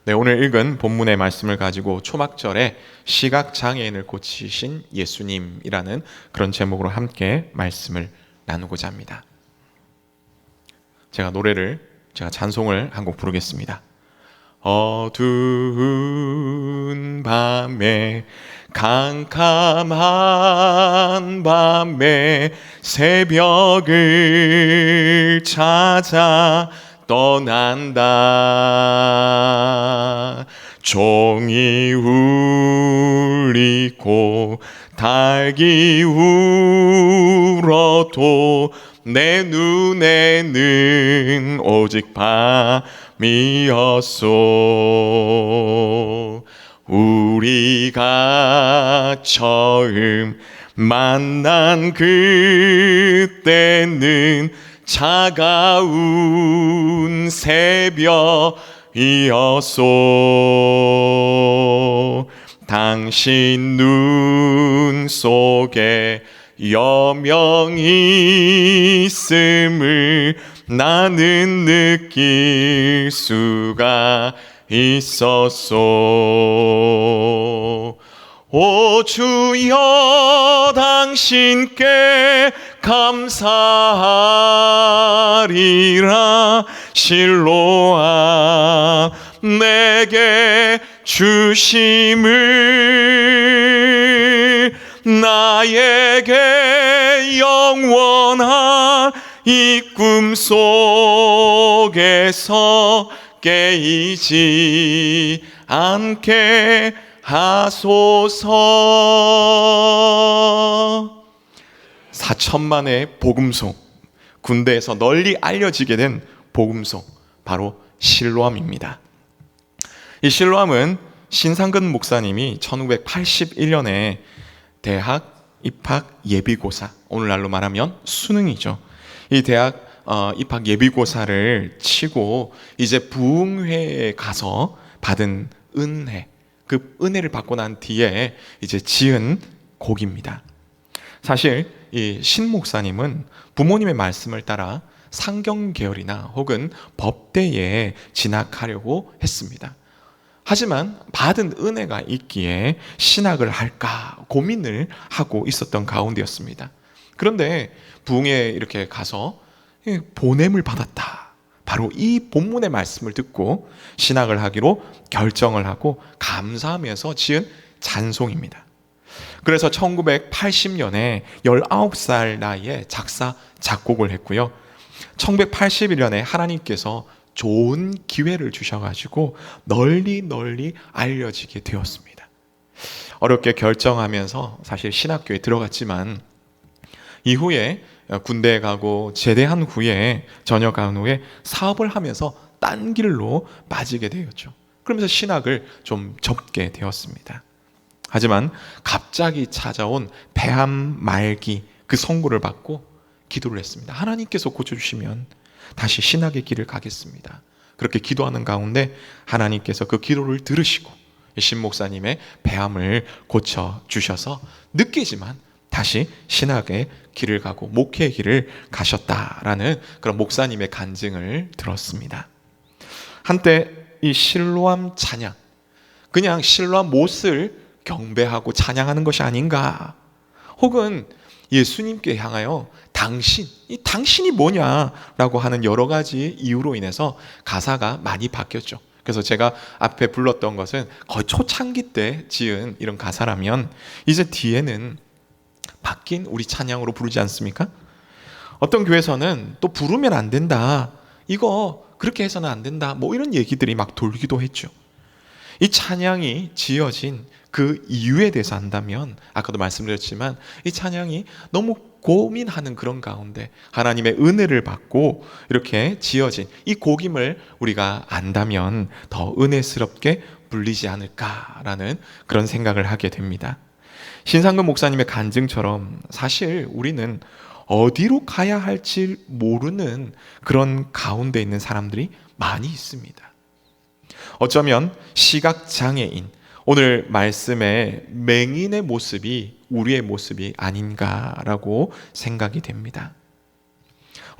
네, 오늘 읽은 본문의 말씀을 가지고 초막절에 시각장애인을 고치신 예수님이라는 그런 제목으로 함께 말씀을 나누고자 합니다. 제가 찬송을 한 곡 부르겠습니다. 어두운 밤에 캄캄한 밤에 새벽을 찾아 떠난다. 종이 울리고 닭이 울어도 내 눈에는 오직 밤이었소. 우리가 처음 만난 그때는 차가운 새벽이었소. 당신 눈 속에 여명이 있음을 나는 느낄 수가 있었소. 오 주여, 당신께 감사하리라. 실로암 내게 주심을 나에게 영원한 이 꿈속에서 깨이지 않게 하소서. 4천만의 복음송, 군대에서 널리 알려지게 된 복음송, 바로 실로암입니다. 이 실로암은 신상근 목사님이 1981년에 대학 입학 예비고사, 오늘날로 말하면 수능이죠. 이 대학 입학 예비고사를 치고 이제 부흥회에 가서 받은 은혜, 그 은혜를 받고 난 뒤에 이제 지은 곡입니다. 사실 이 신 목사님은 부모님의 말씀을 따라 상경 계열이나 혹은 법대에 진학하려고 했습니다. 하지만 받은 은혜가 있기에 신학을 할까 고민을 하고 있었던 가운데였습니다. 그런데 부흥회에 이렇게 가서 보냄을 받았다. 바로 이 본문의 말씀을 듣고 신학을 하기로 결정을 하고 감사하면서 지은 찬송입니다. 그래서 1980년에 19살 나이에 작사, 작곡을 했고요. 1981년에 하나님께서 좋은 기회를 주셔가지고 널리 알려지게 되었습니다. 어렵게 결정하면서 사실 신학교에 들어갔지만 이후에 군대에 가고 제대한 후에 전역한 후에 사업을 하면서 딴 길로 빠지게 되었죠. 그러면서 신학을 좀 접게 되었습니다. 하지만 갑자기 찾아온 폐암 말기 그 선고를 받고 기도를 했습니다. 하나님께서 고쳐주시면 다시 신학의 길을 가겠습니다. 그렇게 기도하는 가운데 하나님께서 그 기도를 들으시고 신 목사님의 폐암을 고쳐주셔서 늦게지만 다시 신학의 길을 가고 목회의 길을 가셨다라는 그런 목사님의 간증을 들었습니다. 한때 이 실로암 찬양, 그냥 실로암 못을 경배하고 찬양하는 것이 아닌가, 혹은 예수님께 향하여 이 당신이 뭐냐라고 하는 여러 가지 이유로 인해서 가사가 많이 바뀌었죠. 그래서 제가 앞에 불렀던 것은 거의 초창기 때 지은 이런 가사라면 이제 뒤에는 바뀐 우리 찬양으로 부르지 않습니까? 어떤 교회에서는 또 부르면 안 된다, 이거 그렇게 해서는 안 된다, 뭐 이런 얘기들이 막 돌기도 했죠. 이 찬양이 지어진 그 이유에 대해서 안다면 아까도 말씀드렸지만 이 찬양이 너무 고민하는 그런 가운데 하나님의 은혜를 받고 이렇게 지어진 이 곡임을 우리가 안다면 더 은혜스럽게 불리지 않을까라는 그런 생각을 하게 됩니다. 신상근 목사님의 간증처럼 사실 우리는 어디로 가야 할지 모르는 그런 가운데 있는 사람들이 많이 있습니다. 어쩌면 시각장애인, 오늘 말씀의 맹인의 모습이 우리의 모습이 아닌가라고 생각이 됩니다.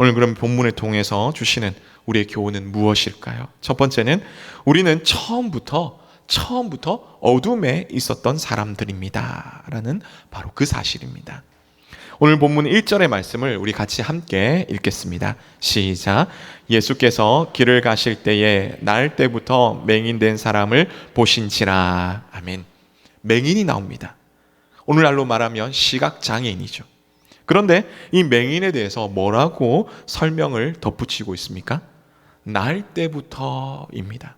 오늘 그럼 본문을 통해서 주시는 우리의 교훈은 무엇일까요? 첫 번째는 우리는 처음부터 어둠에 있었던 사람들입니다 라는 바로 그 사실입니다. 오늘 본문 1절의 말씀을 우리 같이 함께 읽겠습니다. 시작. 예수께서 길을 가실 때에 날 때부터 맹인된 사람을 보신지라. 아멘. 맹인이 나옵니다. 오늘날로 말하면 시각장애인이죠. 그런데 이 맹인에 대해서 뭐라고 설명을 덧붙이고 있습니까? 날 때부터입니다.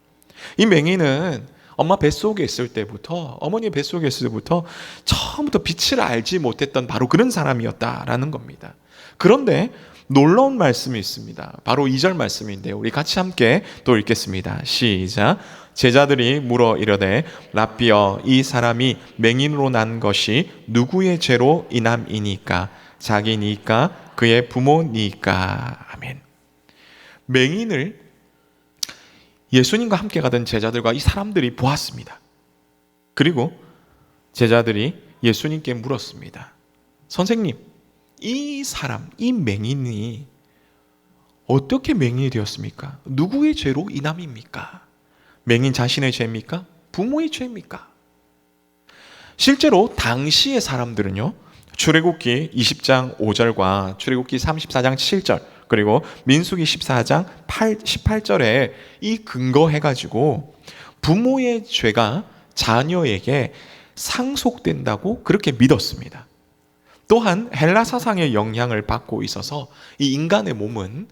이 맹인은 엄마 뱃속에 있을 때부터, 어머니 뱃속에 있을 때부터 처음부터 빛을 알지 못했던 바로 그런 사람이었다라는 겁니다. 그런데 놀라운 말씀이 있습니다. 바로 2절 말씀인데요. 우리 같이 함께 또 읽겠습니다. 시작. 제자들이 물어 이르되 랍비여, 이 사람이 맹인으로 난 것이 누구의 죄로 인함이니까? 자기니까? 그의 부모니까? 아멘. 맹인을 예수님과 함께 가던 제자들과 이 사람들이 보았습니다. 그리고 제자들이 예수님께 물었습니다. 선생님, 이 사람, 이 맹인이 어떻게 맹인이 되었습니까? 누구의 죄로 인함입니까? 맹인 자신의 죄입니까? 부모의 죄입니까? 실제로 당시의 사람들은요, 출애굽기 20장 5절과 출애굽기 34장 7절 그리고 민수기 14장 18절에 이 근거해가지고 부모의 죄가 자녀에게 상속된다고 그렇게 믿었습니다. 또한 헬라 사상의 영향을 받고 있어서 이 인간의 몸은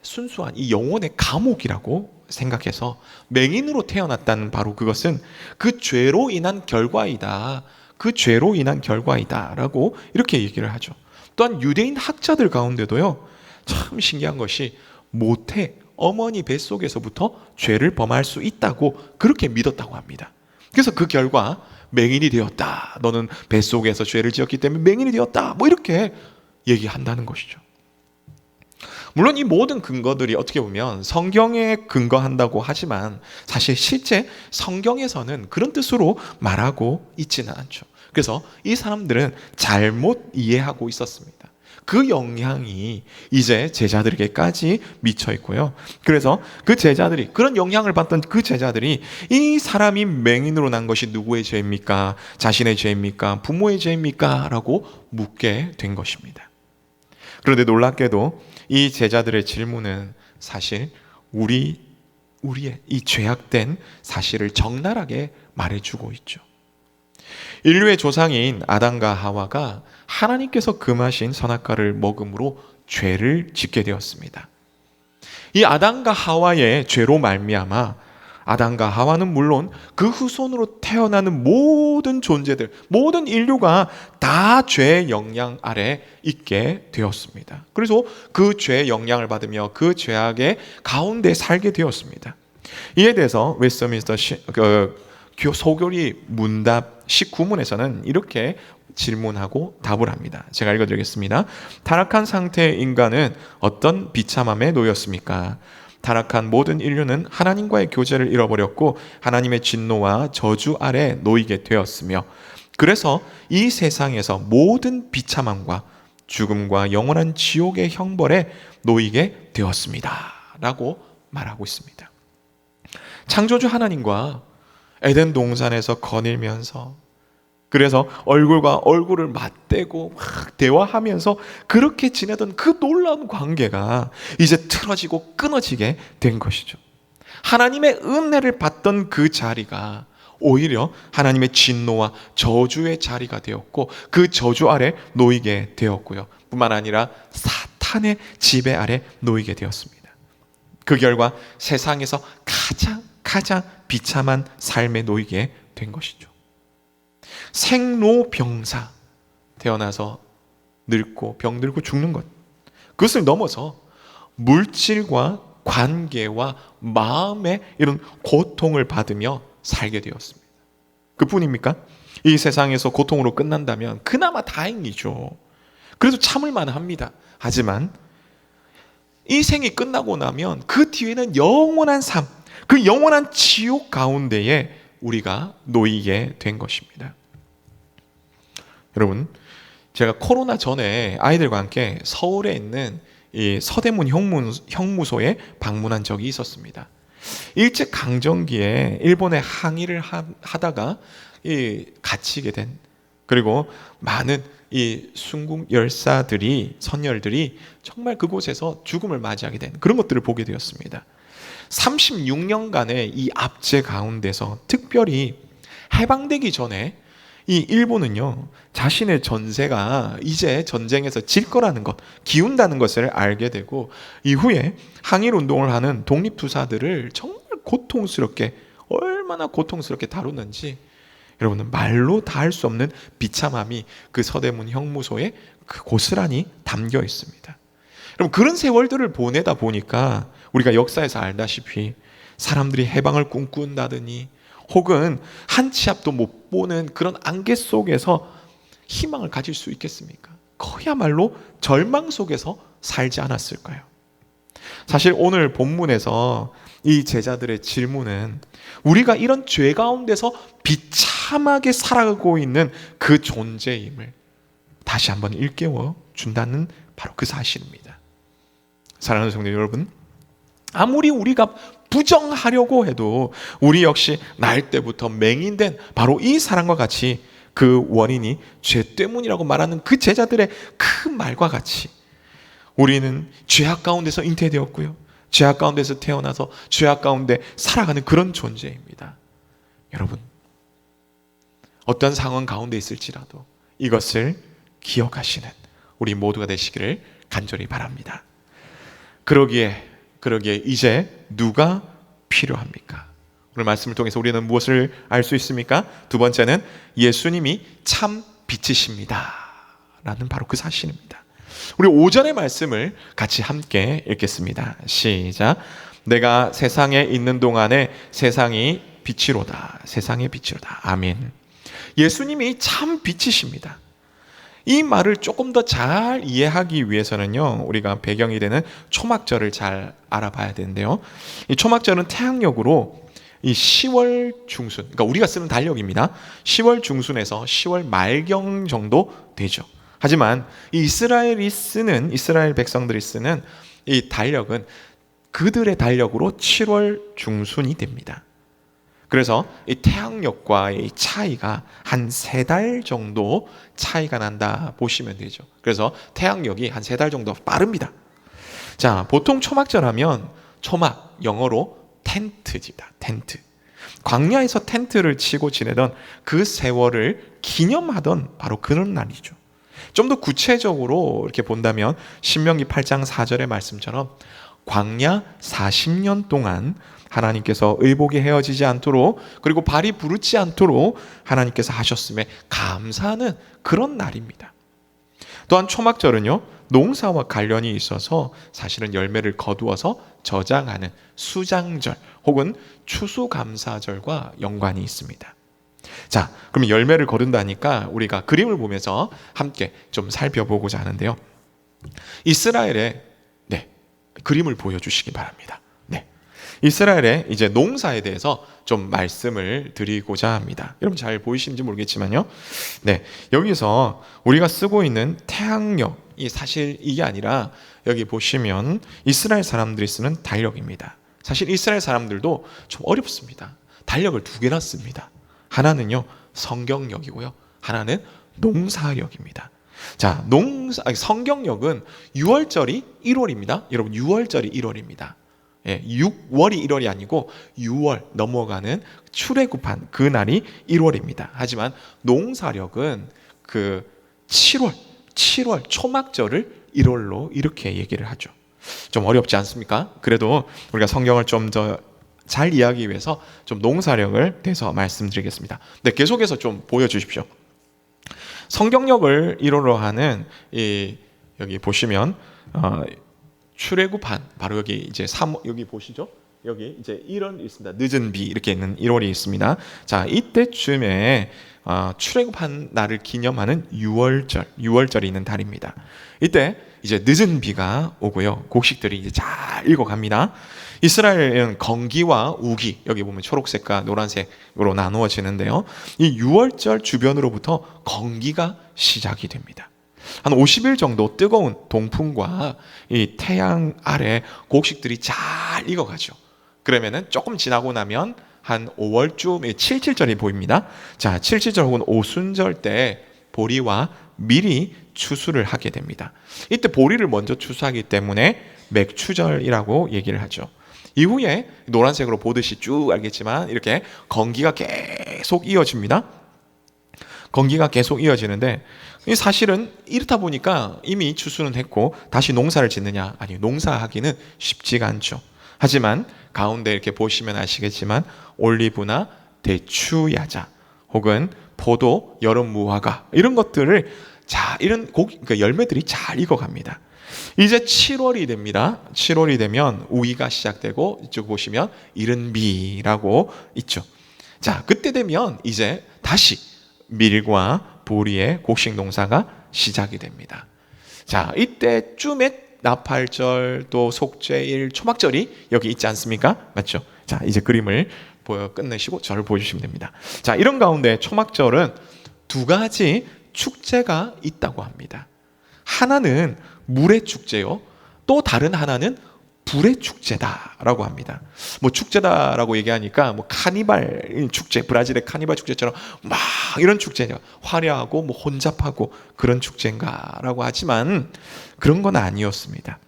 순수한 이 영혼의 감옥이라고 생각해서 맹인으로 태어났다는 바로 그것은 그 죄로 인한 결과이다. 그 죄로 인한 결과이다라고 이렇게 얘기를 하죠. 또한 유대인 학자들 가운데도요, 참 신기한 것이 모태 어머니 뱃속에서부터 죄를 범할 수 있다고 그렇게 믿었다고 합니다. 그래서 그 결과 맹인이 되었다. 너는 뱃속에서 죄를 지었기 때문에 맹인이 되었다. 뭐 이렇게 얘기한다는 것이죠. 물론 이 모든 근거들이 어떻게 보면 성경에 근거한다고 하지만 사실 실제 성경에서는 그런 뜻으로 말하고 있지는 않죠. 그래서 이 사람들은 잘못 이해하고 있었습니다. 그 영향이 이제 제자들에게까지 미쳐 있고요. 그래서 그 제자들이, 그런 영향을 받던 그 제자들이 이 사람이 맹인으로 난 것이 누구의 죄입니까? 자신의 죄입니까? 부모의 죄입니까? 라고 묻게 된 것입니다. 그런데 놀랍게도 이 제자들의 질문은 사실 우리의 이 죄악된 사실을 적나라하게 말해주고 있죠. 인류의 조상인 아담과 하와가 하나님께서 금하신 선악과를 먹음으로 죄를 짓게 되었습니다. 이 아담과 하와의 죄로 말미암아 아담과 하와는 물론 그 후손으로 태어나는 모든 존재들, 모든 인류가 다 죄의 영향 아래 있게 되었습니다. 그래서 그 죄의 영향을 받으며 그 죄악의 가운데 살게 되었습니다. 이에 대해서 웨스트민스터 소교리 문답 19문에서는 이렇게 질문하고 답을 합니다. 제가 읽어드리겠습니다. 타락한 상태의 인간은 어떤 비참함에 놓였습니까? 타락한 모든 인류는 하나님과의 교제를 잃어버렸고 하나님의 진노와 저주 아래 놓이게 되었으며, 그래서 이 세상에서 모든 비참함과 죽음과 영원한 지옥의 형벌에 놓이게 되었습니다 라고 말하고 있습니다. 창조주 하나님과 에덴 동산에서 거닐면서, 그래서 얼굴과 얼굴을 맞대고 막 대화하면서 그렇게 지내던 그 놀라운 관계가 이제 틀어지고 끊어지게 된 것이죠. 하나님의 은혜를 받던 그 자리가 오히려 하나님의 진노와 저주의 자리가 되었고 그 저주 아래 놓이게 되었고요. 뿐만 아니라 사탄의 지배 아래 놓이게 되었습니다. 그 결과 세상에서 가장 비참한 삶에 놓이게 된 것이죠. 생로병사, 태어나서 늙고 병들고 죽는 것, 그것을 넘어서 물질과 관계와 마음의 이런 고통을 받으며 살게 되었습니다. 그뿐입니까? 이 세상에서 고통으로 끝난다면 그나마 다행이죠. 그래도 참을만 합니다. 하지만 이 생이 끝나고 나면 그 뒤에는 영원한 삶, 그 영원한 지옥 가운데에 우리가 놓이게 된 것입니다. 여러분, 제가 코로나 전에 아이들과 함께 서울에 있는 이 서대문 형무소에 방문한 적이 있었습니다. 일제 강점기에 일본에 항일을 하다가 갇히게 된, 그리고 많은 이 순국 열사들이, 선열들이 정말 그곳에서 죽음을 맞이하게 된 그런 것들을 보게 되었습니다. 36년간의 이 압제 가운데서 특별히 해방되기 전에 이 일본은요, 자신의 전세가 이제 전쟁에서 질 거라는 것, 기운다는 것을 알게 되고, 이후에 항일 운동을 하는 독립투사들을 정말 고통스럽게, 얼마나 고통스럽게 다루는지 여러분은 말로 다 할 수 없는 비참함이 그 서대문 형무소에 그 고스란히 담겨 있습니다. 여러분, 그런 세월들을 보내다 보니까 우리가 역사에서 알다시피 사람들이 해방을 꿈꾼다더니 혹은 한 치 앞도 못 보는 그런 안개 속에서 희망을 가질 수 있겠습니까? 그야말로 절망 속에서 살지 않았을까요? 사실 오늘 본문에서 이 제자들의 질문은 우리가 이런 죄 가운데서 비참하게 살아가고 있는 그 존재임을 다시 한번 일깨워 준다는 바로 그 사실입니다. 사랑하는 성도 여러분, 아무리 우리가 부정하려고 해도 우리 역시 날 때부터 맹인된 바로 이 사람과 같이 그 원인이 죄 때문이라고 말하는 그 제자들의 그 말과 같이 우리는 죄악 가운데서 잉태되었고요, 죄악 가운데서 태어나서 죄악 가운데 살아가는 그런 존재입니다. 여러분, 어떤 상황 가운데 있을지라도 이것을 기억하시는 우리 모두가 되시기를 간절히 바랍니다. 그러기에 이제 누가 필요합니까? 오늘 말씀을 통해서 우리는 무엇을 알 수 있습니까? 두 번째는 예수님이 참 빛이십니다 라는 바로 그 사실입니다. 우리 오전의 말씀을 같이 함께 읽겠습니다. 시작. 내가 세상에 있는 동안에 세상이 빛이로다. 세상의 빛이로다. 아멘. 예수님이 참 빛이십니다. 이 말을 조금 더 잘 이해하기 위해서는요, 우리가 배경이 되는 초막절을 잘 알아봐야 되는데요, 이 초막절은 태양력으로 이 10월 중순, 그러니까 우리가 쓰는 달력입니다. 10월 중순에서 10월 말경 정도 되죠. 하지만 이 이스라엘 백성들이 쓰는 이 달력은 그들의 달력으로 7월 중순이 됩니다. 그래서 이 태양력과의 차이가 한 3달 정도 차이가 난다 보시면 되죠. 그래서 태양력이 한 3달 정도 빠릅니다. 자, 보통 초막절 하면 초막, 영어로 텐트입니다. 텐트. 광야에서 텐트를 치고 지내던 그 세월을 기념하던 바로 그런 날이죠. 좀 더 구체적으로 이렇게 본다면 신명기 8장 4절의 말씀처럼 광야 40년 동안 하나님께서 의복이 헤어지지 않도록, 그리고 발이 부르지 않도록 하나님께서 하셨음에 감사하는 그런 날입니다. 또한 초막절은요, 농사와 관련이 있어서 사실은 열매를 거두어서 저장하는 수장절 혹은 추수감사절과 연관이 있습니다. 자, 그럼 열매를 거둔다니까 우리가 그림을 보면서 함께 좀 살펴보고자 하는데요, 이스라엘의 그림을 보여주시기 바랍니다. 이스라엘의 이제 농사에 대해서 좀 말씀을 드리고자 합니다. 여러분 잘 보이시는지 모르겠지만요, 여기서 우리가 쓰고 있는 태양력이 사실 이게 아니라 여기 보시면 이스라엘 사람들이 쓰는 달력입니다. 사실 이스라엘 사람들도 좀 어렵습니다. 달력을 2개나 씁니다. 하나는요 성경력이고요, 하나는 농사력입니다. 자, 성경력은 6월절이 1월입니다. 여러분 6월절이 1월입니다. 6월이 1월이 아니고 6월 넘어가는 출애굽한 그 날이 1월입니다. 하지만 농사력은 그 7월 초막절을 1월로 이렇게 얘기를 하죠. 좀 어렵지 않습니까? 그래도 우리가 성경을 좀 더 잘 이해하기 위해서 좀 농사력을 대해서 말씀드리겠습니다. 계속해서 좀 보여주십시오. 성경력을 1월로 하는 여기 보시면 출애굽한 바로 여기 이제 여기 보시죠? 여기 이제 1월 있습니다. 늦은 비 이렇게 있는 1월이 있습니다. 자, 이때쯤에 출애굽한 날을 기념하는 6월절이 있는 달입니다. 이때 이제 늦은 비가 오고요, 곡식들이 이제 잘 익어갑니다. 이스라엘은 건기와 우기, 여기 보면 초록색과 노란색으로 나누어지는데요, 이 6월절 주변으로부터 건기가 시작이 됩니다. 한 50일 정도 뜨거운 동풍과 이 태양 아래 곡식들이 잘 익어가죠. 그러면은 조금 지나고 나면 한 5월쯤 칠칠절이 보입니다. 자, 칠칠절 혹은 오순절 때 보리와 밀이 추수를 하게 됩니다. 이때 보리를 먼저 추수하기 때문에 맥추절이라고 얘기를 하죠. 이후에 노란색으로 보듯이 쭉 알겠지만 이렇게 건기가 계속 이어집니다. 건기가 계속 이어지는데 사실은 이렇다 보니까 이미 추수는 했고 다시 농사를 짓느냐? 아니, 농사하기는 쉽지가 않죠. 하지만 가운데 이렇게 보시면 아시겠지만 올리브나 대추 야자 혹은 포도, 여름 무화과 이런 것들을 이런 그러니까 열매들이 잘 익어갑니다. 이제 7월이 됩니다. 7월이 되면 우기가 시작되고 이쪽 보시면 이른비라고 있죠. 자, 그때 되면 이제 다시 밀과 보리의 곡식 농사가 시작이 됩니다. 자, 이때쯤에 나팔절 또 속죄일 초막절이 여기 있지 않습니까? 맞죠? 자, 이제 그림을 끝내시고 저를 보여주시면 됩니다. 자, 이런 가운데 초막절은 두 가지 축제가 있다고 합니다. 하나는 물의 축제요. 또 다른 하나는 불의 축제다라고 합니다. 뭐 축제다라고 얘기하니까 뭐 카니발 축제, 브라질의 카니발 축제처럼 막 이런 축제죠. 화려하고 뭐 혼잡하고 그런 축제인가라고 하지만 그런 건 아니었습니다.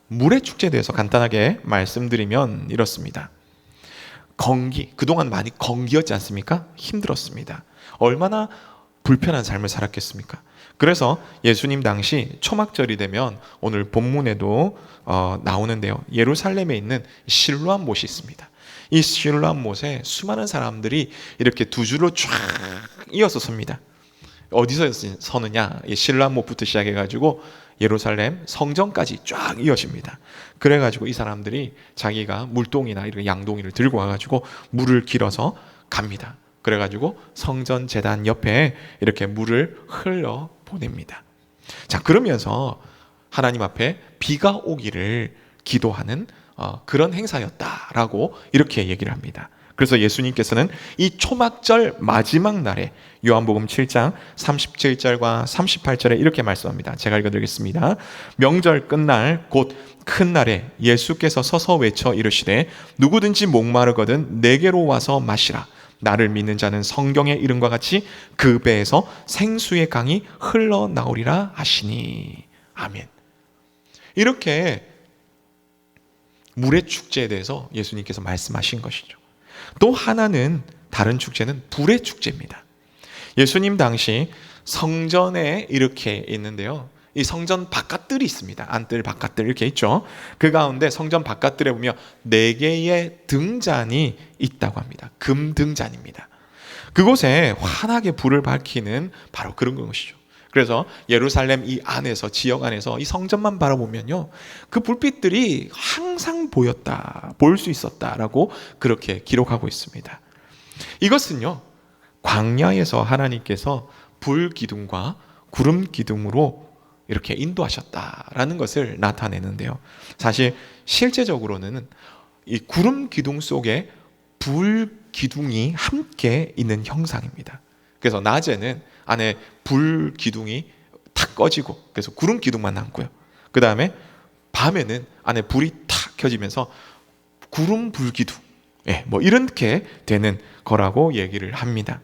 물의 축제에 대해서 간단하게 말씀드리면 이렇습니다. 그동안 많이 건기였지 않습니까? 힘들었습니다. 얼마나 불편한 삶을 살았겠습니까? 그래서 예수님 당시 초막절이 되면 오늘 본문에도 나오는데요. 예루살렘에 있는 실로암 못이 있습니다. 이 실로암 못에 수많은 사람들이 이렇게 두 줄로 쫙 이어서 섭니다. 어디서 서느냐? 실로암 못부터 시작해가지고 예루살렘 성전까지 쫙 이어집니다. 그래가지고 이 사람들이 자기가 물동이나 이런 양동이를 들고 와가지고 물을 길어서 갑니다. 그래가지고 성전 제단 옆에 이렇게 물을 흘러 보냅니다. 자, 그러면서 하나님 앞에 비가 오기를 기도하는 그런 행사였다라고 이렇게 얘기를 합니다. 그래서 예수님께서는 이 초막절 마지막 날에 요한복음 7장 37절과 38절에 이렇게 말씀합니다. 제가 읽어드리겠습니다. 명절 끝날 곧 큰 날에 예수께서 서서 외쳐 이르시되 누구든지 목마르거든 내게로 와서 마시라. 나를 믿는 자는 성경의 이름과 같이 그 배에서 생수의 강이 흘러나오리라 하시니. 아멘. 이렇게 물의 축제에 대해서 예수님께서 말씀하신 것이죠. 또 하나는 다른 축제는 불의 축제입니다. 예수님 당시 성전에 이렇게 있는데요. 이 성전 바깥들이 있습니다. 안뜰, 바깥들 이렇게 있죠. 그 가운데 성전 바깥들에 보면 4개의 등잔이 있다고 합니다. 금 등잔입니다. 그곳에 환하게 불을 밝히는 바로 그런 것이죠. 그래서 예루살렘 이 안에서, 지역 안에서 이 성전만 바라보면요, 그 불빛들이 항상 보일 수 있었다라고 그렇게 기록하고 있습니다. 이것은요, 광야에서 하나님께서 불 기둥과 구름 기둥으로 이렇게 인도하셨다라는 것을 나타내는데요. 사실 실제적으로는 이 구름 기둥 속에 불 기둥이 함께 있는 형상입니다. 그래서 낮에는 안에 불 기둥이 탁 꺼지고 그래서 구름 기둥만 남고요. 그 다음에 밤에는 안에 불이 탁 켜지면서 구름 불 기둥, 뭐 이렇게 되는 거라고 얘기를 합니다.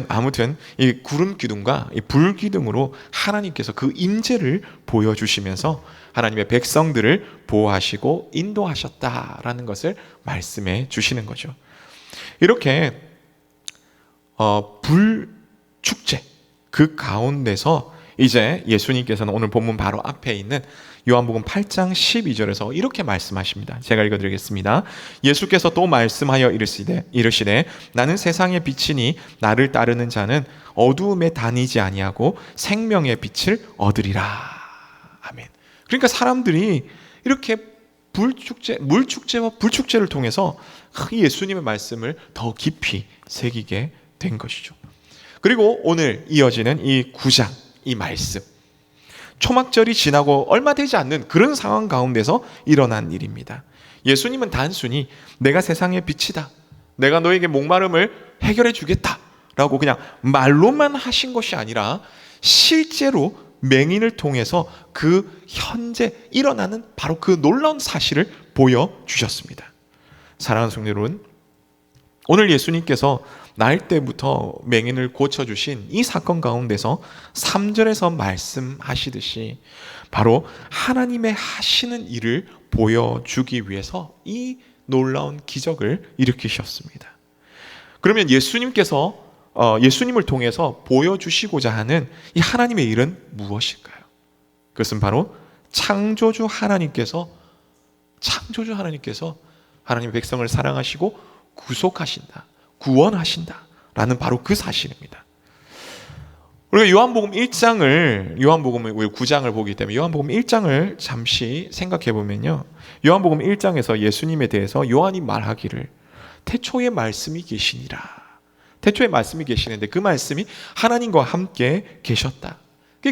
아무튼 이 구름 기둥과 이 불 기둥으로 하나님께서 그 임재를 보여주시면서 하나님의 백성들을 보호하시고 인도하셨다라는 것을 말씀해 주시는 거죠. 이렇게 불 축제 그 가운데서 이제 예수님께서는 오늘 본문 바로 앞에 있는 요한복음 8장 12절에서 이렇게 말씀하십니다. 제가 읽어드리겠습니다. 예수께서 또 말씀하여 이르시되 나는 세상의 빛이니 나를 따르는 자는 어두움에 다니지 아니하고 생명의 빛을 얻으리라. 아멘. 그러니까 사람들이 이렇게 물축제와 불축제를 통해서 예수님의 말씀을 더 깊이 새기게 된 것이죠. 그리고 오늘 이어지는 이 9장 이 말씀, 초막절이 지나고 얼마 되지 않는 그런 상황 가운데서 일어난 일입니다. 예수님은 단순히 내가 세상의 빛이다, 내가 너에게 목마름을 해결해 주겠다 라고 그냥 말로만 하신 것이 아니라 실제로 맹인을 통해서 그 현재 일어나는 바로 그 놀라운 사실을 보여주셨습니다. 사랑하는 성도 여러분, 오늘 예수님께서 날 때부터 맹인을 고쳐주신 이 사건 가운데서 3절에서 말씀하시듯이 바로 하나님의 하시는 일을 보여주기 위해서 이 놀라운 기적을 일으키셨습니다. 그러면 예수님을 통해서 보여주시고자 하는 이 하나님의 일은 무엇일까요? 그것은 바로 창조주 하나님께서 하나님의 백성을 사랑하시고 구속하신다, 구원하신다 라는 바로 그 사실입니다. 우리가 요한복음 9장을 보기 때문에 요한복음 1장을 잠시 생각해 보면요, 요한복음 1장에서 예수님에 대해서 요한이 말하기를 태초에 말씀이 계시니라, 태초에 말씀이 계시는데 그 말씀이 하나님과 함께 계셨다,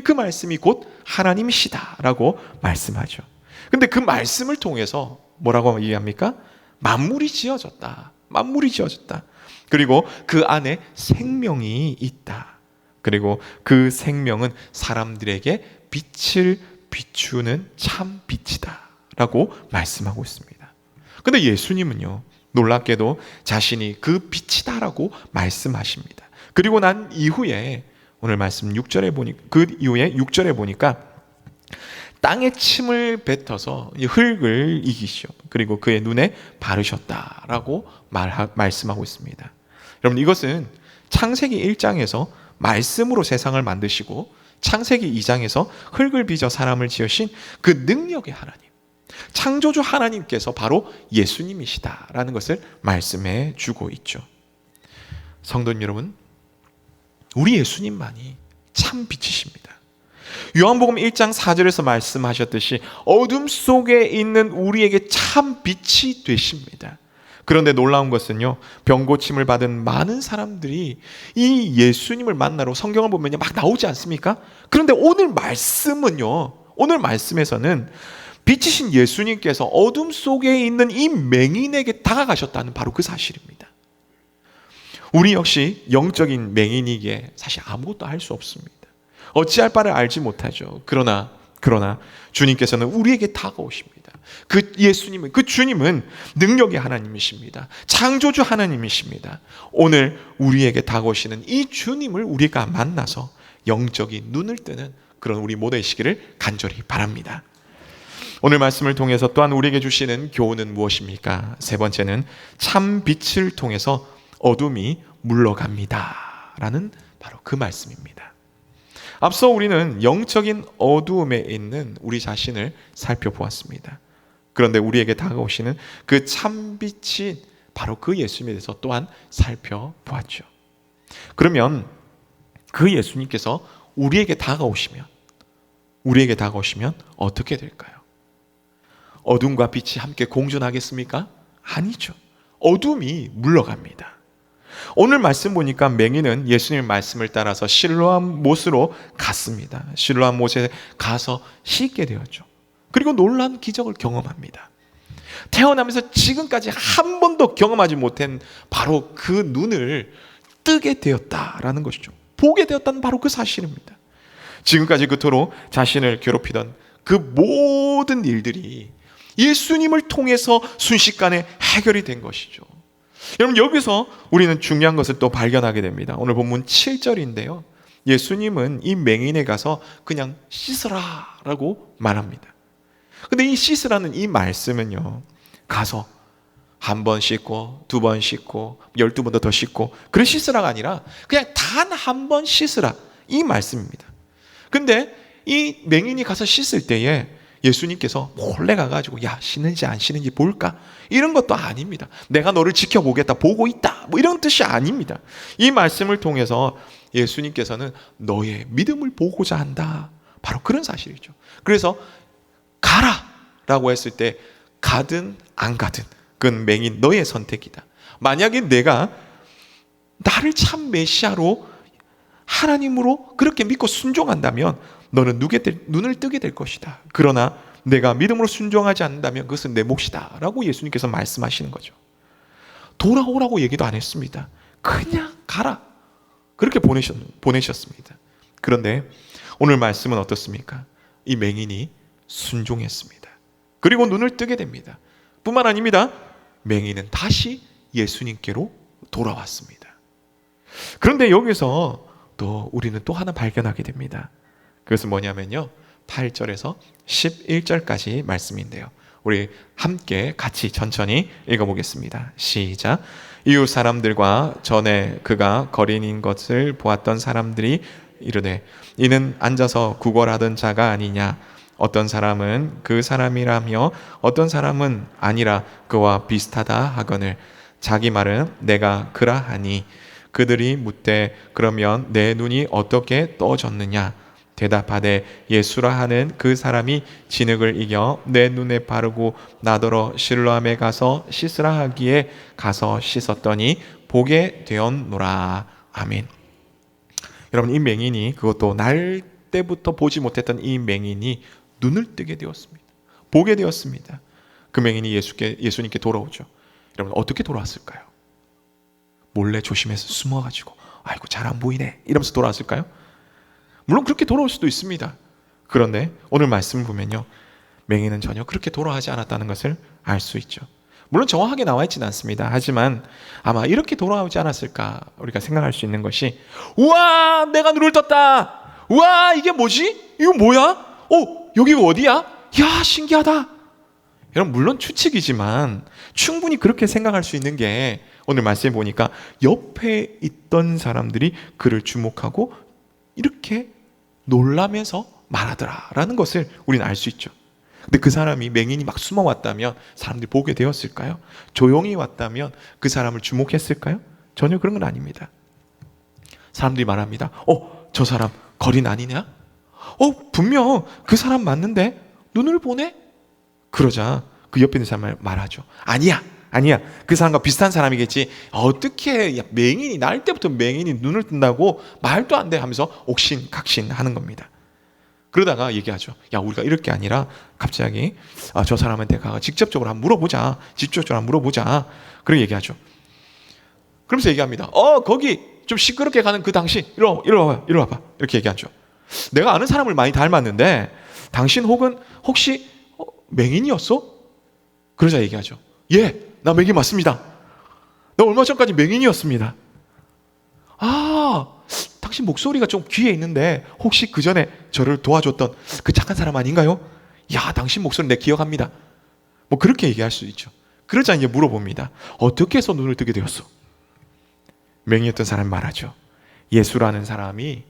그 말씀이 곧 하나님이시다 라고 말씀하죠. 근데 그 말씀을 통해서 뭐라고 얘기합니까? 만물이 지어졌다. 그리고 그 안에 생명이 있다. 그리고 그 생명은 사람들에게 빛을 비추는 참 빛이다 라고 말씀하고 있습니다. 근데 예수님은요, 놀랍게도 자신이 그 빛이다 라고 말씀하십니다. 그리고 난 이후에 오늘 말씀 6절에 보니까 땅에 침을 뱉어서 흙을 이기시오, 그리고 그의 눈에 바르셨다라고 말씀하고 있습니다. 여러분, 이것은 창세기 1장에서 말씀으로 세상을 만드시고 창세기 2장에서 흙을 빚어 사람을 지으신 그 능력의 하나님, 창조주 하나님께서 바로 예수님이시다라는 것을 말씀해 주고 있죠. 성도 여러분, 우리 예수님만이 참 빛이십니다. 요한복음 1장 4절에서 말씀하셨듯이 어둠 속에 있는 우리에게 참 빛이 되십니다. 그런데 놀라운 것은요, 병고침을 받은 많은 사람들이 이 예수님을 만나러 성경을 보면 막 나오지 않습니까? 그런데 오늘 말씀에서는 빛이신 예수님께서 어둠 속에 있는 이 맹인에게 다가가셨다는 바로 그 사실입니다. 우리 역시 영적인 맹인이기에 사실 아무것도 할 수 없습니다. 어찌할 바를 알지 못하죠. 그러나 주님께서는 우리에게 다가오십니다. 그 예수님은, 그 주님은 능력의 하나님이십니다. 창조주 하나님이십니다. 오늘 우리에게 다가오시는 이 주님을 우리가 만나서 영적인 눈을 뜨는 그런 우리 모두의 시기를 간절히 바랍니다. 오늘 말씀을 통해서 또한 우리에게 주시는 교훈은 무엇입니까? 세 번째는 참 빛을 통해서 어둠이 물러갑니다 라는 바로 그 말씀입니다. 앞서 우리는 영적인 어두움에 있는 우리 자신을 살펴보았습니다. 그런데 우리에게 다가오시는 그 참빛이 바로 그 예수님에 대해서 또한 살펴보았죠. 그러면 그 예수님께서 우리에게 다가오시면 어떻게 될까요? 어둠과 빛이 함께 공존하겠습니까? 아니죠. 어둠이 물러갑니다. 오늘 말씀 보니까 맹인은 예수님의 말씀을 따라서 실로암 못으로 갔습니다. 실로암 못에 가서 씻게 되었죠. 그리고 놀라운 기적을 경험합니다. 태어나면서 지금까지 한 번도 경험하지 못한 바로 그 눈을 뜨게 되었다라는 것이죠. 보게 되었다는 바로 그 사실입니다. 지금까지 그토록 자신을 괴롭히던 그 모든 일들이 예수님을 통해서 순식간에 해결이 된 것이죠. 여러분, 여기서 우리는 중요한 것을 또 발견하게 됩니다. 오늘 본문 7절인데요. 예수님은 이 맹인에 가서 그냥 씻으라 라고 말합니다. 근데 이 씻으라는 이 말씀은요, 가서 한 번 씻고 두 번 씻고 12번도 더 씻고 그래 씻으라가 아니라 그냥 단 한 번 씻으라, 이 말씀입니다. 근데 이 맹인이 가서 씻을 때에 예수님께서 몰래 가가지고 야, 씻는지 안 씻는지 볼까? 이런 것도 아닙니다. 내가 너를 지켜보겠다, 보고 있다, 뭐 이런 뜻이 아닙니다. 이 말씀을 통해서 예수님께서는 너의 믿음을 보고자 한다, 바로 그런 사실이죠. 그래서 가라 라고 했을 때 가든 안 가든 그건 맹인 너의 선택이다. 만약에 내가 나를 참 메시아로 하나님으로 그렇게 믿고 순종한다면 너는 눈을 뜨게 될 것이다. 그러나 내가 믿음으로 순종하지 않는다면 그것은 내 몫이다 라고 예수님께서 말씀하시는 거죠. 돌아오라고 얘기도 안 했습니다. 그냥 가라, 그렇게 보내셨습니다. 그런데 오늘 말씀은 어떻습니까? 이 맹인이 순종했습니다. 그리고 눈을 뜨게 됩니다. 뿐만 아닙니다. 맹인은 다시 예수님께로 돌아왔습니다. 그런데 여기서 또 우리는 또 하나 발견하게 됩니다. 그것은 뭐냐면요, 8절에서 11절까지 말씀인데요, 우리 함께 같이 천천히 읽어보겠습니다. 시작. 이웃 사람들과 전에 그가 거린인 것을 보았던 사람들이 이르되 이는 앉아서 구걸하던 자가 아니냐. 어떤 사람은 그 사람이라며 어떤 사람은 아니라 그와 비슷하다 하거늘 자기 말은 내가 그라 하니 그들이 묻되 그러면 내 눈이 어떻게 떠졌느냐. 대답하되 예수라 하는 그 사람이 진흙을 이겨 내 눈에 바르고 나더러 실로암에 가서 씻으라 하기에 가서 씻었더니 보게 되었노라. 아멘. 여러분, 이 맹인이, 그것도 날 때부터 보지 못했던 이 맹인이 눈을 뜨게 되었습니다. 보게 되었습니다. 그 맹인이 예수님께 돌아오죠. 여러분, 어떻게 돌아왔을까요? 몰래 조심해서 숨어가지고 아이고 잘 안 보이네 이러면서 돌아왔을까요? 물론 그렇게 돌아올 수도 있습니다. 그런데 오늘 말씀을 보면요, 맹인은 전혀 그렇게 돌아가지 않았다는 것을 알 수 있죠. 물론 정확하게 나와 있지는 않습니다. 하지만 아마 이렇게 돌아오지 않았을까 우리가 생각할 수 있는 것이, 우와 내가 눈을 떴다, 우와 이게 뭐지? 이거 뭐야? 여기가 어디야? 야 신기하다. 여러분, 물론 추측이지만 충분히 그렇게 생각할 수 있는 게, 오늘 말씀해 보니까 옆에 있던 사람들이 그를 주목하고 이렇게 놀라면서 말하더라라는 것을 우리는 알 수 있죠. 근데 그 사람이, 맹인이 막 숨어왔다면 사람들이 보게 되었을까요? 조용히 왔다면 그 사람을 주목했을까요? 전혀 그런 건 아닙니다. 사람들이 말합니다. 저 사람 거린 아니냐? 분명 그 사람 맞는데 눈을 보네? 그러자 그 옆에 있는 사람을 말하죠. 아니야 그 사람과 비슷한 사람이겠지. 어떻게 맹인이, 날 때부터 맹인이 눈을 뜬다고, 말도 안 돼 하면서 옥신각신 하는 겁니다. 그러다가 얘기하죠. 야 우리가 이럴 게 아니라 갑자기 저 사람한테 가서 직접적으로 한번 물어보자. 그렇게 얘기하죠. 그러면서 얘기합니다. 거기 좀 시끄럽게 가는 그 당신 이리 와봐 이렇게 얘기하죠. 내가 아는 사람을 많이 닮았는데 당신 혹시 맹인이었어? 그러자 얘기하죠. 예, 나 맹인 맞습니다. 나 얼마 전까지 맹인이었습니다. 당신 목소리가 좀 귀에 있는데 혹시 그 전에 저를 도와줬던 그 착한 사람 아닌가요? 야, 당신 목소리 내 기억합니다. 뭐 그렇게 얘기할 수 있죠. 그러자 이제 물어봅니다. 어떻게 해서 눈을 뜨게 되었어? 맹인이었던 사람이 말하죠. 예수라는 사람이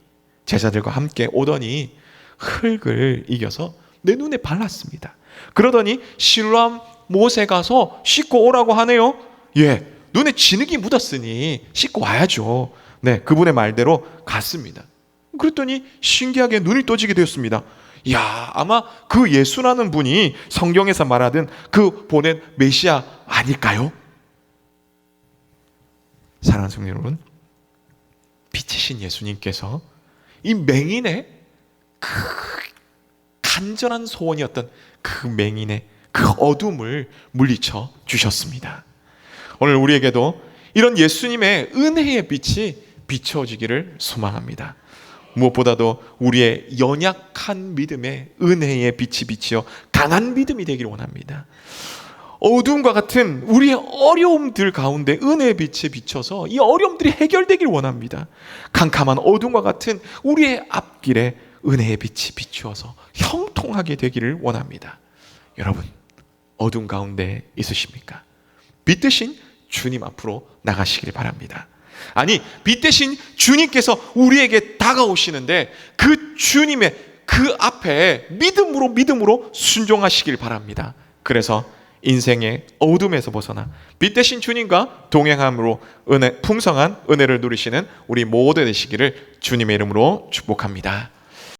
제자들과 함께 오더니 흙을 이겨서 내 눈에 발랐습니다. 그러더니 실로암 못에 가서 씻고 오라고 하네요. 예, 눈에 진흙이 묻었으니 씻고 와야죠. 네, 그분의 말대로 갔습니다. 그랬더니 신기하게 눈이 떠지게 되었습니다. 야, 아마 그 예수라는 분이 성경에서 말하던 그 보낸 메시아 아닐까요? 사랑하는 성도 여러분, 빛이신 예수님께서 이 맹인의 그 간절한 소원이었던 그 맹인의 그 어둠을 물리쳐 주셨습니다. 오늘 우리에게도 이런 예수님의 은혜의 빛이 비춰지기를 소망합니다. 무엇보다도 우리의 연약한 믿음에 은혜의 빛이 비치어 강한 믿음이 되기를 원합니다. 어둠과 같은 우리의 어려움들 가운데 은혜의 빛이 비쳐서 이 어려움들이 해결되기를 원합니다. 캄캄한 어둠과 같은 우리의 앞길에 은혜의 빛이 비추어서 형통하게 되기를 원합니다. 여러분, 어둠 가운데 있으십니까? 빛 대신 주님 앞으로 나가시길 바랍니다. 아니, 빛 대신 주님께서 우리에게 다가오시는데 그 주님의 그 앞에 믿음으로 순종하시길 바랍니다. 그래서 인생의 어둠에서 벗어나 빛 대신 주님과 동행함으로 풍성한 은혜를 누리시는 우리 모두 되시기를 주님의 이름으로 축복합니다.